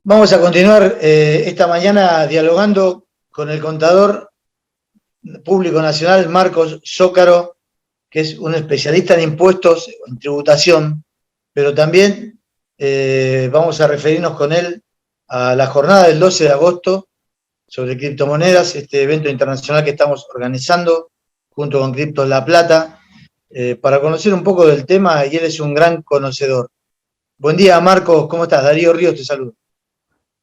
Vamos a continuar esta mañana dialogando con el contador público nacional Marcos Zócaro, que es un especialista en impuestos, en tributación, pero también vamos a referirnos con él a la jornada del 12 de agosto sobre criptomonedas, este evento internacional que estamos organizando junto con Criptos La Plata, para conocer un poco del tema, y él es un gran conocedor. Buen día, Marcos, ¿cómo estás? Darío Ríos te saluda.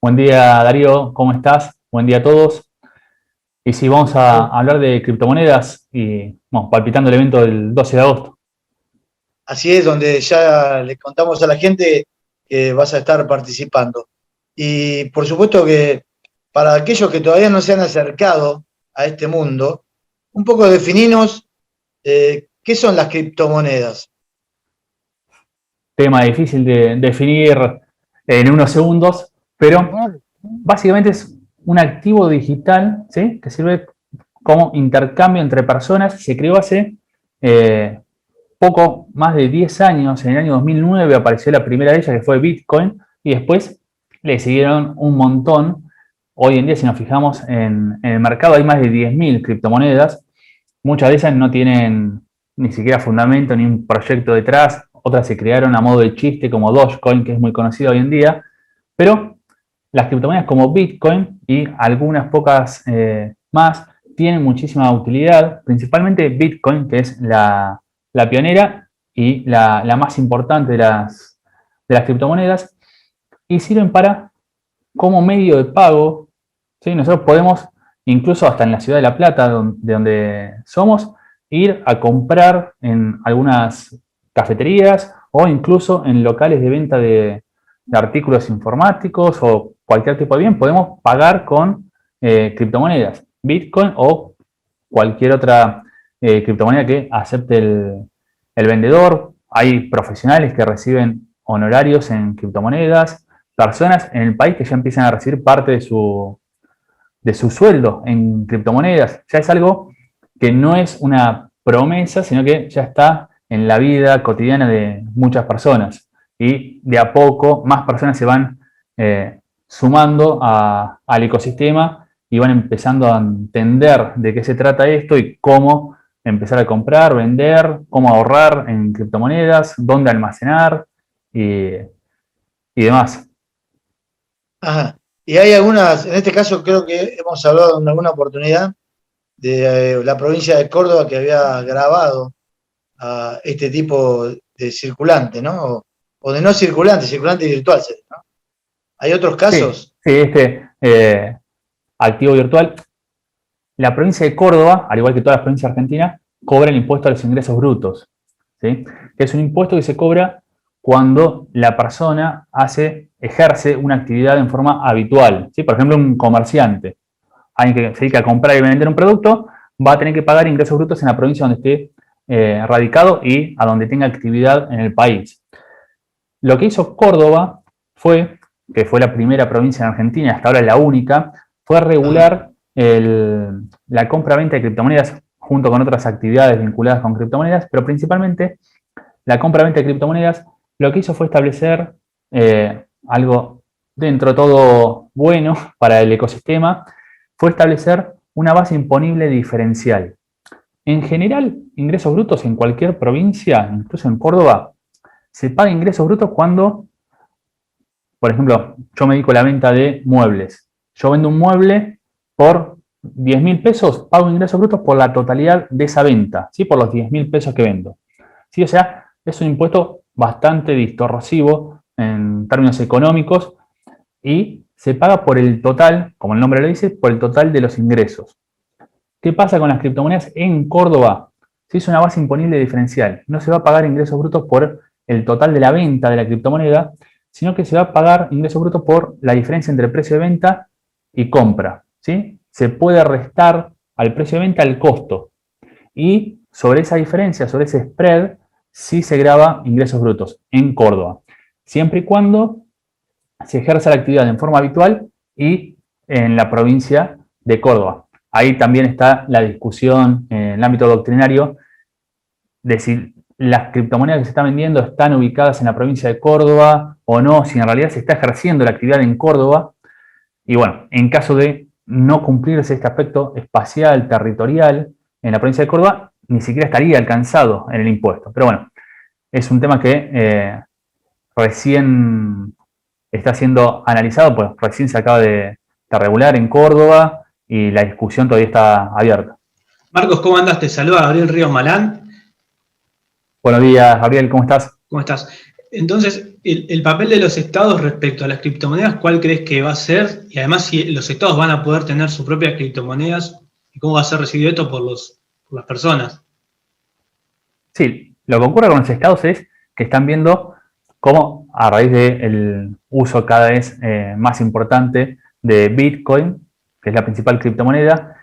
Buen día, Darío, ¿cómo estás? Buen día a todos. Y sí, vamos a hablar de criptomonedas y bueno, palpitando el evento del 12 de agosto. Así es, donde ya le contamos a la gente que vas a estar participando. Y por supuesto que para aquellos que todavía no se han acercado a este mundo, un poco definirnos qué son las criptomonedas. Tema difícil de definir en unos segundos, pero básicamente es un activo digital, ¿sí?, que sirve como intercambio entre personas. Se creó hace poco más de 10 años. En el año 2009 apareció la primera de ellas, que fue Bitcoin, y después le siguieron un montón. Hoy en día, si nos fijamos en el mercado, hay más de 10.000 criptomonedas. Muchas de ellas no tienen ni siquiera fundamento ni un proyecto detrás. Otras se crearon a modo de chiste, como Dogecoin, que es muy conocido hoy en día. Pero las criptomonedas como Bitcoin y algunas pocas más tienen muchísima utilidad, principalmente Bitcoin, que es la pionera y la más importante de las criptomonedas, y sirven para como medio de pago. ¿Sí? Nosotros podemos, incluso hasta en la ciudad de La Plata, de donde somos, ir a comprar en algunas cafeterías o incluso en locales de venta de artículos informáticos o cualquier tipo de bien. Podemos pagar con criptomonedas, Bitcoin o cualquier otra criptomoneda que acepte el vendedor. Hay profesionales que reciben honorarios en criptomonedas, personas en el país que ya empiezan a recibir parte de su sueldo en criptomonedas. Ya es algo que no es una promesa, sino que ya está en la vida cotidiana de muchas personas. Y de a poco más personas se van sumando al ecosistema y van empezando a entender de qué se trata esto y cómo empezar a comprar, vender, cómo ahorrar en criptomonedas, dónde almacenar y demás. Ajá. Y hay algunas, en este caso creo que hemos hablado en alguna oportunidad de la provincia de Córdoba que había grabado a este tipo de circulante, ¿no? O de no circulante, circulante virtual, ¿no? ¿Hay otros Sí, casos? sí, activo virtual. La provincia de Córdoba, al igual que todas las provincias argentinas, cobra el impuesto a los ingresos brutos, ¿sí? Que es un impuesto que se cobra cuando la persona ejerce una actividad en forma habitual, ¿sí? Por ejemplo, un comerciante, alguien que se dedica a comprar y vender un producto, va a tener que pagar ingresos brutos en la provincia donde esté radicado y a donde tenga actividad en el país. Lo que hizo Córdoba fue, que fue la primera provincia en Argentina, hasta ahora la única, fue Ajá. regular la compra-venta de criptomonedas junto con otras actividades vinculadas con criptomonedas, pero principalmente la compra-venta de criptomonedas. Lo que hizo fue establecer algo dentro de todo bueno para el ecosistema, fue establecer una base imponible diferencial. En general, ingresos brutos en cualquier provincia, incluso en Córdoba, se paga ingresos brutos cuando, por ejemplo, yo me dedico a la venta de muebles. Yo vendo un mueble por 10.000 pesos, pago ingresos brutos por la totalidad de esa venta, ¿sí? Por los 10.000 pesos que vendo. ¿Sí? O sea, es un impuesto bastante distorsivo en términos económicos y se paga por el total, como el nombre lo dice, por el total de los ingresos. ¿Qué pasa con las criptomonedas en Córdoba? Se hizo una base imponible diferencial. No se va a pagar ingresos brutos por el total de la venta de la criptomoneda, sino que se va a pagar ingresos brutos por la diferencia entre precio de venta y compra, ¿sí? Se puede restar al precio de venta el costo. Y sobre esa diferencia, sobre ese spread, sí se graba ingresos brutos en Córdoba. Siempre y cuando se ejerza la actividad en forma habitual y en la provincia de Córdoba. Ahí también está la discusión en el ámbito doctrinario de si las criptomonedas que se están vendiendo están ubicadas en la provincia de Córdoba o no, si en realidad se está ejerciendo la actividad en Córdoba. Y bueno, en caso de no cumplirse este aspecto espacial, territorial, en la provincia de Córdoba, ni siquiera estaría alcanzado en el impuesto. Pero bueno, es un tema que recién está siendo analizado, pues recién se acaba de regular en Córdoba y la discusión todavía está abierta. Marcos, ¿cómo andas? Te saluda Gabriel Ríos Malán. Buenos días, Gabriel, ¿cómo estás? ¿Cómo estás? Entonces, el papel de los estados respecto a las criptomonedas, ¿cuál crees que va a ser? Y además, si los estados van a poder tener sus propias criptomonedas, ¿y cómo va a ser recibido esto por las personas? Sí, lo que ocurre con los estados es que están viendo cómo, a raíz del uso cada vez más importante de Bitcoin, que es la principal criptomoneda,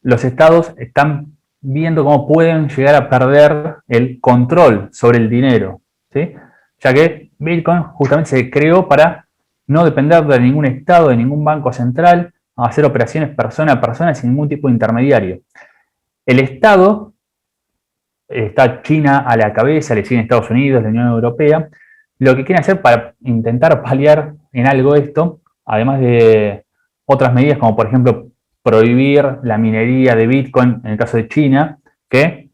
los estados están viendo cómo pueden llegar a perder el control sobre el dinero, ¿sí? Ya que Bitcoin justamente se creó para no depender de ningún estado, de ningún banco central, hacer operaciones persona a persona sin ningún tipo de intermediario. El estado, está China a la cabeza, le siguen Estados Unidos, la Unión Europea, lo que quieren hacer para intentar paliar en algo esto, además de otras medidas como por ejemplo prohibir la minería de Bitcoin en el caso de China, que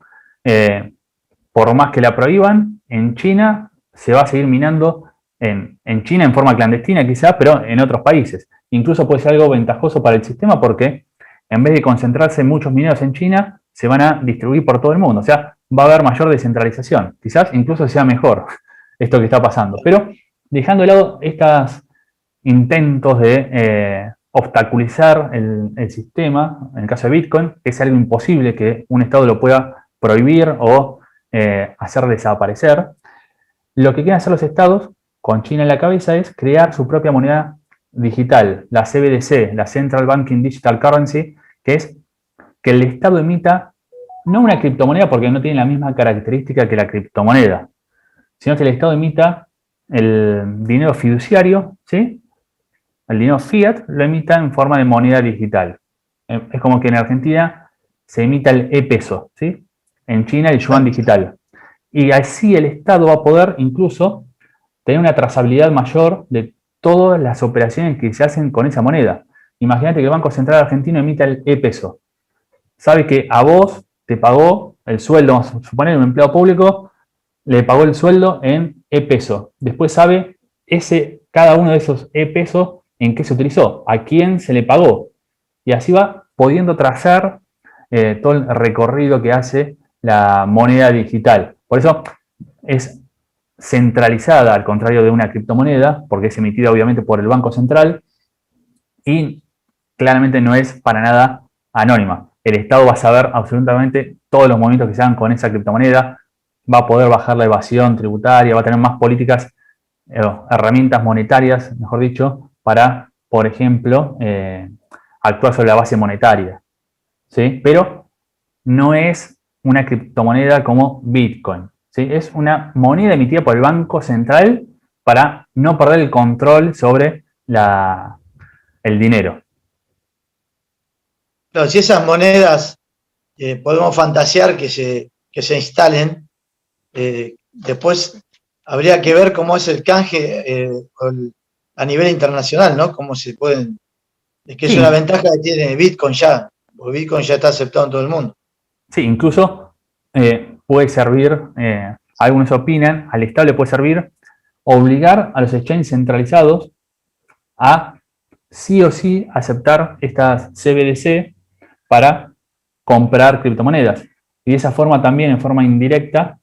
por más que la prohíban, en China se va a seguir minando en China en forma clandestina quizá, pero en otros países. Incluso puede ser algo ventajoso para el sistema porque en vez de concentrarse muchos mineros en China, se van a distribuir por todo el mundo. O sea, va a haber mayor descentralización. Quizás incluso sea mejor esto que está pasando. Pero dejando de lado estos intentos de obstaculizar el sistema, en el caso de Bitcoin, que es algo imposible que un Estado lo pueda prohibir o hacer desaparecer, lo que quieren hacer los Estados, con China en la cabeza, es crear su propia moneda digital, la CBDC, la Central Banking Digital Currency, que es que el Estado emita no una criptomoneda porque no tiene la misma característica que la criptomoneda, sino que el Estado emita el dinero fiduciario, ¿sí? El dinero fiat lo emita en forma de moneda digital. Es como que en Argentina se emita el e-peso, ¿sí? En China el yuan digital. Y así el Estado va a poder incluso tener una trazabilidad mayor de todas las operaciones que se hacen con esa moneda. Imagínate que el Banco Central Argentino emita el e-peso. Sabe que a vos te pagó el sueldo, vamos a suponer un empleado público, le pagó el sueldo en e-peso. Después sabe cada uno de esos e-pesos en qué se utilizó, a quién se le pagó. Y así va pudiendo trazar todo el recorrido que hace la moneda digital. Por eso es centralizada, al contrario de una criptomoneda, porque es emitida obviamente por el Banco Central y claramente no es para nada anónima. El Estado va a saber absolutamente todos los movimientos que se hagan con esa criptomoneda, va a poder bajar la evasión tributaria, va a tener más políticas, herramientas monetarias, mejor dicho, para, por ejemplo, actuar sobre la base monetaria, ¿sí? Pero no es una criptomoneda como Bitcoin, ¿sí? Es una moneda emitida por el Banco Central para no perder el control sobre el dinero. Claro, si esas monedas podemos fantasear que se instalen, después habría que ver cómo es el canje a nivel internacional, ¿no? Cómo se pueden... Es que es una ventaja que tiene Bitcoin ya, porque Bitcoin ya está aceptado en todo el mundo. Sí, incluso puede servir, algunos opinan, al Estado le puede servir obligar a los exchanges centralizados a sí o sí aceptar estas CBDC para comprar criptomonedas. Y de esa forma también, en forma indirecta,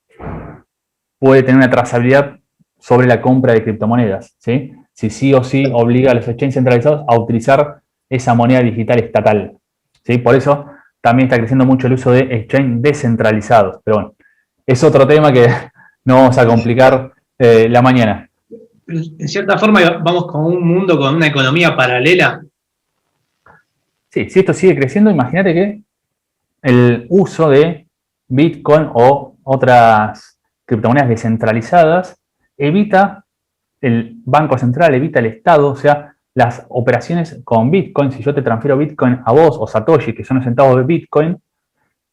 puede tener una trazabilidad sobre la compra de criptomonedas, ¿sí? Si sí o sí obliga a los exchanges centralizados a utilizar esa moneda digital estatal, ¿sí? Por eso también está creciendo mucho el uso de exchanges descentralizados. Pero bueno, es otro tema que no vamos a complicar la mañana. En cierta forma vamos con un mundo con una economía paralela. Sí, si esto sigue creciendo, imagínate que el uso de Bitcoin o otras criptomonedas descentralizadas evita el Banco Central, evita el Estado, o sea, las operaciones con Bitcoin, si yo te transfiero Bitcoin a vos o Satoshi, que son los centavos de Bitcoin,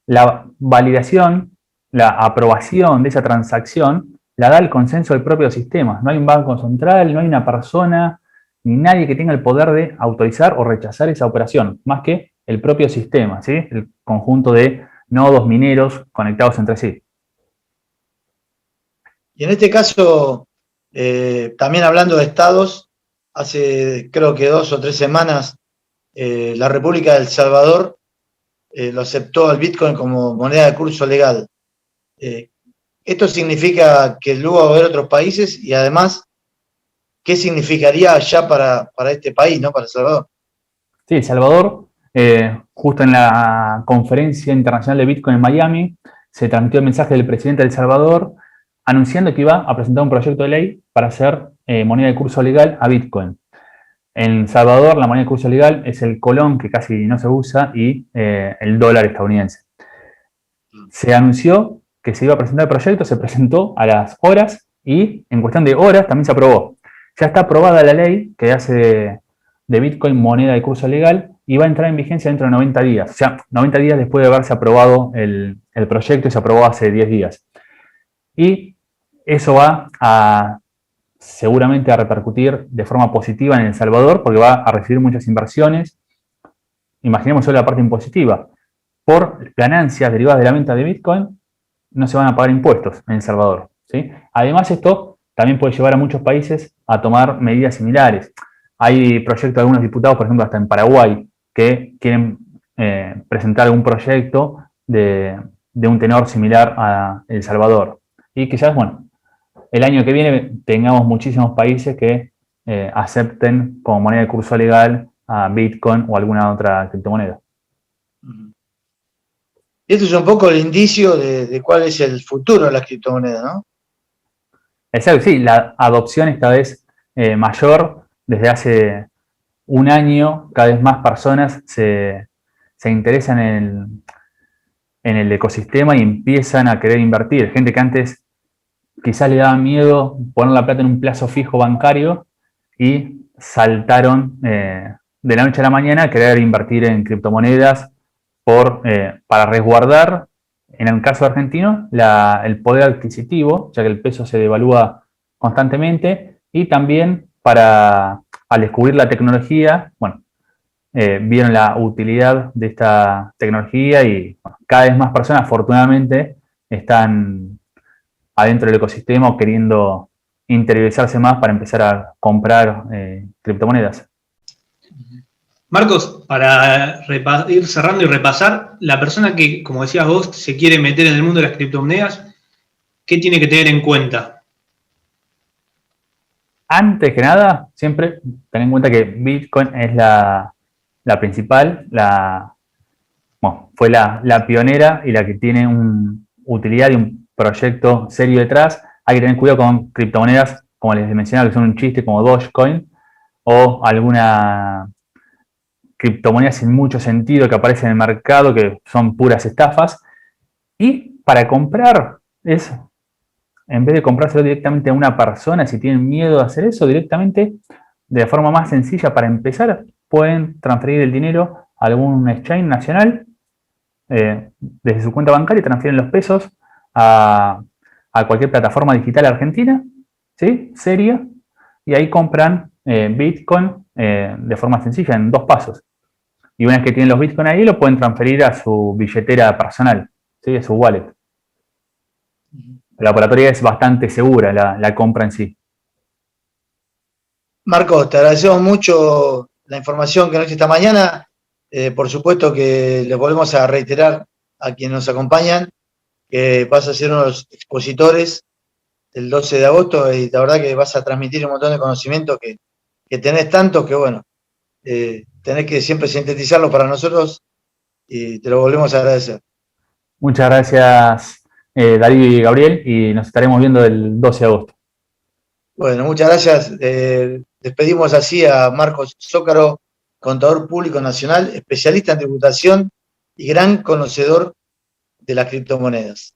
la validación la aprobación de esa transacción la da el consenso del propio sistema. No hay un banco central, no hay una persona, ni nadie que tenga el poder de autorizar o rechazar esa operación, más que el propio sistema, ¿sí? El conjunto de nodos mineros conectados entre sí. Y en este caso, también hablando de estados, hace creo que 2 o 3 semanas, la República de El Salvador lo aceptó al Bitcoin como moneda de curso legal. Esto significa que luego va a haber otros países y además, ¿qué significaría ya para este país, ¿no? Para El Salvador? Sí, El Salvador, justo en la conferencia internacional de Bitcoin en Miami, se transmitió el mensaje del presidente de El Salvador anunciando que iba a presentar un proyecto de ley para hacer moneda de curso legal a Bitcoin. En El Salvador, la moneda de curso legal es el colón, que casi no se usa, y el dólar estadounidense. Se anunció que se iba a presentar el proyecto, se presentó a las horas y en cuestión de horas también se aprobó. Ya está aprobada la ley que hace de Bitcoin moneda de curso legal y va a entrar en vigencia dentro de 90 días. O sea, 90 días después de haberse aprobado el proyecto y se aprobó hace 10 días. Y eso va a seguramente a repercutir de forma positiva en El Salvador porque va a recibir muchas inversiones. Imaginemos solo la parte impositiva. Por ganancias derivadas de la venta de Bitcoin, no se van a pagar impuestos en El Salvador, ¿sí? Además, esto también puede llevar a muchos países a tomar medidas similares. Hay proyectos de algunos diputados, por ejemplo, hasta en Paraguay, que quieren presentar algún proyecto de un tenor similar a El Salvador. Y quizás, bueno, el año que viene tengamos muchísimos países que acepten como moneda de curso legal a Bitcoin o alguna otra criptomoneda. Y esto es un poco el indicio de cuál es el futuro de las criptomonedas, ¿no? Exacto, sí, la adopción esta vez mayor. Desde hace un año, cada vez más personas se interesan en el ecosistema y empiezan a querer invertir. Gente que antes quizás le daba miedo poner la plata en un plazo fijo bancario y saltaron de la noche a la mañana a querer invertir en criptomonedas para resguardar, en el caso argentino, el poder adquisitivo, ya que el peso se devalúa constantemente, y también al descubrir la tecnología, bueno, vieron la utilidad de esta tecnología y bueno, cada vez más personas, afortunadamente, están adentro del ecosistema o queriendo interiorizarse más para empezar a comprar criptomonedas. Marcos, para ir cerrando y repasar, la persona que, como decías vos, se quiere meter en el mundo de las criptomonedas, ¿qué tiene que tener en cuenta? Antes que nada, siempre ten en cuenta que Bitcoin es la principal, bueno, fue la pionera y la que tiene una utilidad y un proyecto serio detrás. Hay que tener cuidado con criptomonedas, como les mencionaba, que son un chiste, como Dogecoin, o alguna criptomoneda sin mucho sentido que aparece en el mercado, que son puras estafas. Y para comprar, en vez de comprárselo directamente a una persona, si tienen miedo de hacer eso, directamente, de la forma más sencilla para empezar, pueden transferir el dinero a algún exchange nacional desde su cuenta bancaria y transfieren los pesos a cualquier plataforma digital argentina, ¿sí? Seria, y ahí compran Bitcoin de forma sencilla, en 2 pasos. Y una vez que tienen los Bitcoin ahí, lo pueden transferir a su billetera personal, ¿sí? A su wallet. La operatoria es bastante segura, la compra en sí. Marcos, te agradecemos mucho la información que nos diste esta mañana. Por supuesto que les volvemos a reiterar a quienes nos acompañan que vas a ser uno de los expositores el 12 de agosto y la verdad que vas a transmitir un montón de conocimientos que tenés tanto que, bueno, tenés que siempre sintetizarlo para nosotros y te lo volvemos a agradecer. Muchas gracias, Darío y Gabriel, y nos estaremos viendo el 12 de agosto. Bueno, muchas gracias. Despedimos así a Marcos Zócaro, contador público nacional, especialista en tributación y gran conocedor de las criptomonedas.